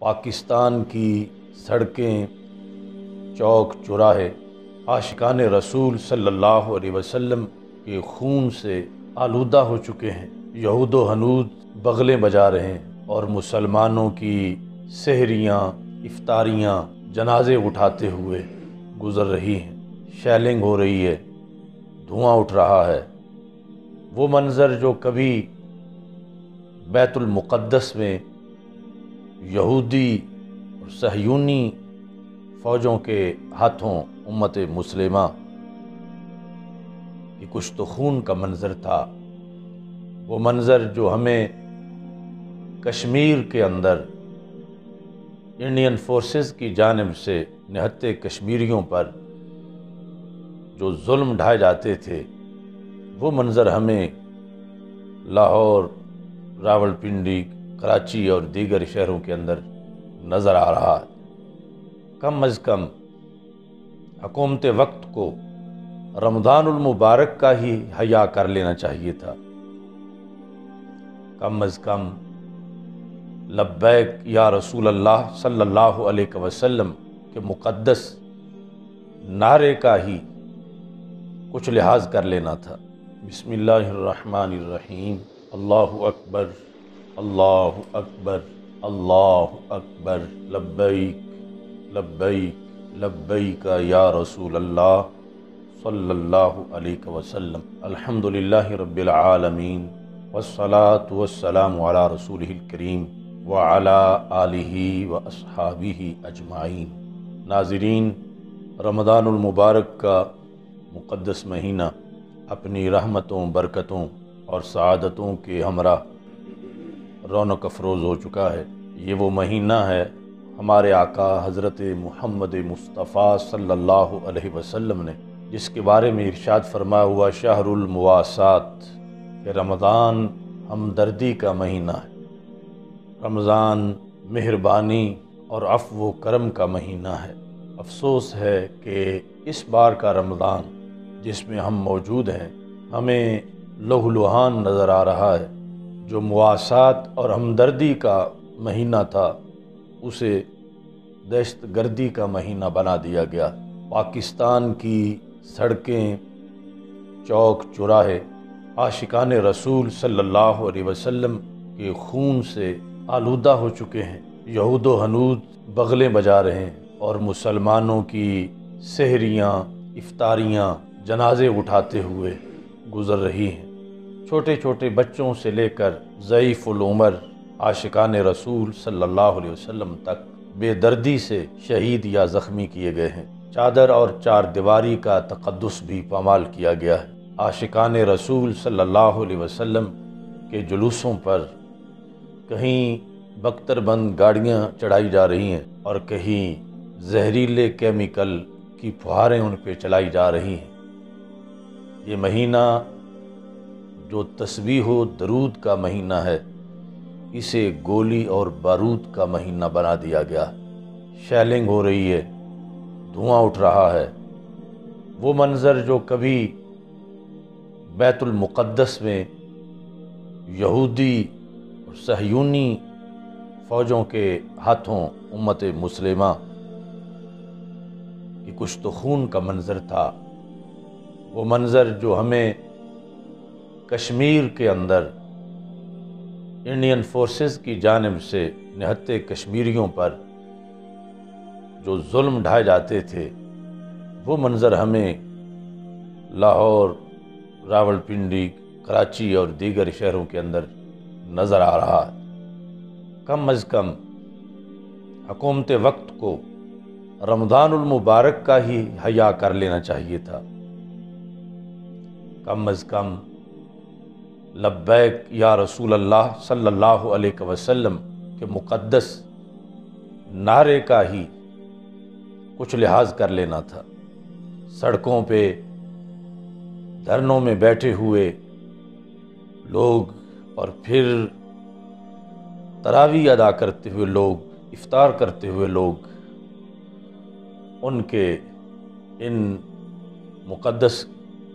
پاکستان کی سڑکیں، چوک چوراہے عاشقان رسول صلی اللہ علیہ وسلم کے خون سے آلودہ ہو چکے ہیں۔ یہود و ہنود بغلیں بجا رہے ہیں اور مسلمانوں کی سحریاں، افطاریاں جنازے اٹھاتے ہوئے گزر رہی ہیں۔ شیلنگ ہو رہی ہے، دھواں اٹھ رہا ہے۔ وہ منظر جو کبھی بیت المقدس میں یہودی اور صہیونی فوجوں کے ہاتھوں امت مسلمہ کی کشت و خون کا منظر تھا، وہ منظر جو ہمیں کشمیر کے اندر انڈین فورسز کی جانب سے نہتے کشمیریوں پر جو ظلم ڈھائے جاتے تھے، وہ منظر ہمیں لاہور، راولپنڈی، کراچی اور دیگر شہروں کے اندر نظر آ رہا ہے۔ کم از کم حکومت وقت کو رمضان المبارک کا ہی حیا کر لینا چاہیے تھا۔ کم از کم لبیک یا رسول اللہ صلی اللہ علیہ وسلم کے مقدس نعرے کا ہی کچھ لحاظ کر لینا تھا۔ بسم اللہ الرحمن الرحیم۔ اللہ اکبر، اللہ اکبر، اللہ اکبر، لبیک لبیک لبیک یا رسول اللہ صلی اللہ علیہ وسلم۔ الحمدللہ رب العالمین، والصلاة والسلام علی رسولہ الکریم وعلی آلہ واصحابہ اجمعین۔ ناظرین، رمضان المبارک کا مقدس مہینہ اپنی رحمتوں، برکتوں اور سعادتوں کے ہمراہ رونق افروز ہو چکا ہے۔ یہ وہ مہینہ ہے ہمارے آقا حضرت محمد مصطفیٰ صلی اللہ علیہ وسلم نے جس کے بارے میں ارشاد فرمایا ہوا شہر المواسات، کہ رمضان ہمدردی کا مہینہ ہے، رمضان مہربانی اور عفو و کرم کا مہینہ ہے۔ افسوس ہے کہ اس بار کا رمضان جس میں ہم موجود ہیں ہمیں لہولہان نظر آ رہا ہے۔ جو مواسات اور ہمدردی کا مہینہ تھا اسے دہشت گردی کا مہینہ بنا دیا گیا۔ پاکستان کی سڑکیں، چوک چوراہے عاشقان رسول صلی اللہ علیہ وسلم کے خون سے آلودہ ہو چکے ہیں۔ یہود و ہنود بغلیں بجا رہے ہیں اور مسلمانوں کی سحریاں، افطاریاں جنازے اٹھاتے ہوئے گزر رہی ہیں۔ چھوٹے چھوٹے بچوں سے لے کر ضعیف العمر عاشقان رسول صلی اللہ علیہ وسلم تک بے دردی سے شہید یا زخمی کیے گئے ہیں۔ چادر اور چار دیواری کا تقدس بھی پامال کیا گیا ہے۔ عاشقان رسول صلی اللہ علیہ وسلم کے جلوسوں پر کہیں بختر بند گاڑیاں چڑھائی جا رہی ہیں اور کہیں زہریلے کیمیکل کی پھواریں ان پہ چلائی جا رہی ہیں۔ یہ مہینہ جو تسبیح و درود کا مہینہ ہے، اسے گولی اور بارود کا مہینہ بنا دیا گیا۔ شیلنگ ہو رہی ہے، دھواں اٹھ رہا ہے۔ وہ منظر جو کبھی بیت المقدس میں یہودی اور صہیونی فوجوں کے ہاتھوں امت مسلمہ کی کشت و خون کا منظر تھا، وہ منظر جو ہمیں کشمیر کے اندر انڈین فورسز کی جانب سے نہتے کشمیریوں پر جو ظلم ڈھائے جاتے تھے، وہ منظر ہمیں لاہور، راولپنڈی، کراچی اور دیگر شہروں کے اندر نظر آ رہا ہے۔ کم از کم حکومت وقت کو رمضان المبارک کا ہی حیا کر لینا چاہیے تھا۔ کم از کم لبیک یا رسول اللہ صلی اللہ علیہ وسلم کے مقدس نعرے کا ہی کچھ لحاظ کر لینا تھا۔ سڑکوں پہ دھرنوں میں بیٹھے ہوئے لوگ اور پھر تراویح ادا کرتے ہوئے لوگ، افطار کرتے ہوئے لوگ، ان کے ان مقدس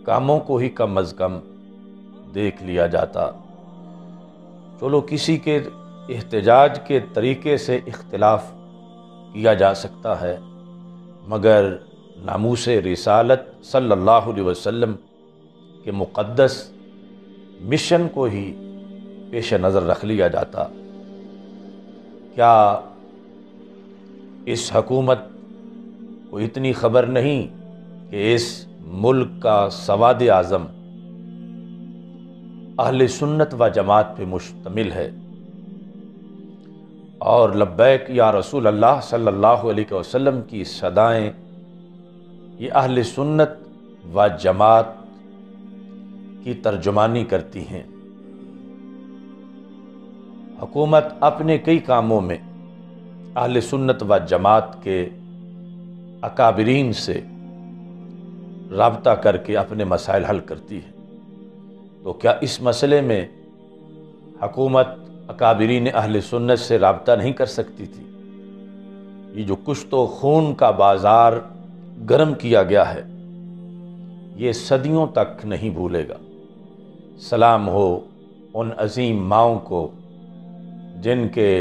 کاموں کو ہی کم از کم دیکھ لیا جاتا۔ چلو کسی کے احتجاج کے طریقے سے اختلاف کیا جا سکتا ہے، مگر ناموس رسالت صلی اللہ علیہ وسلم کے مقدس مشن کو ہی پیش نظر رکھ لیا جاتا۔ کیا اس حکومت کو اتنی خبر نہیں کہ اس ملک کا سواد اعظم اہل سنت و جماعت پہ مشتمل ہے، اور لبیک یا رسول اللہ صلی اللہ علیہ وسلم کی صدائیں یہ اہل سنت و جماعت کی ترجمانی کرتی ہیں۔ حکومت اپنے کئی کاموں میں اہل سنت و جماعت کے اکابرین سے رابطہ کر کے اپنے مسائل حل کرتی ہے، تو کیا اس مسئلے میں حکومت اکابرین اہل سنت سے رابطہ نہیں کر سکتی تھی؟ یہ جو کشت و خون کا بازار گرم کیا گیا ہے، یہ صدیوں تک نہیں بھولے گا۔ سلام ہو ان عظیم ماؤں کو جن کے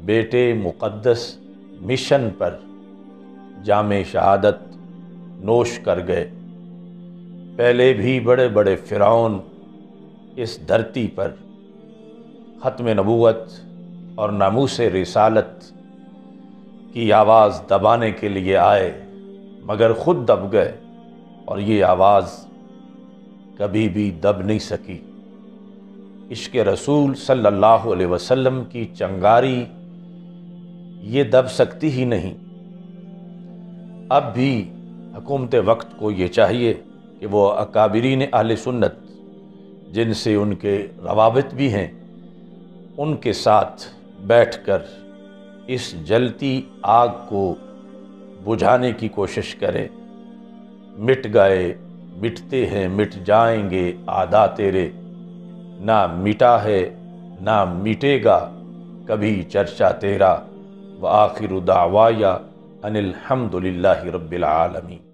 بیٹے مقدس مشن پر جام شہادت نوش کر گئے۔ پہلے بھی بڑے بڑے فرعون اس دھرتی پر ختم نبوت اور ناموس رسالت کی آواز دبانے کے لیے آئے، مگر خود دب گئے، اور یہ آواز کبھی بھی دب نہیں سکی۔ عشق رسول صلی اللہ علیہ وسلم کی چنگاری یہ دب سکتی ہی نہیں۔ اب بھی حکومت وقت کو یہ چاہیے کہ وہ اکابرین اہل سنت جن سے ان کے روابط بھی ہیں، ان کے ساتھ بیٹھ کر اس جلتی آگ کو بجھانے کی کوشش کریں۔ مٹ گئے، مٹتے ہیں، مٹ جائیں گے اعداء تیرے، نہ مٹا ہے نہ مٹے گا کبھی چرچا تیرا، وآخر دعوایا ان الحمد للہ رب العالمین۔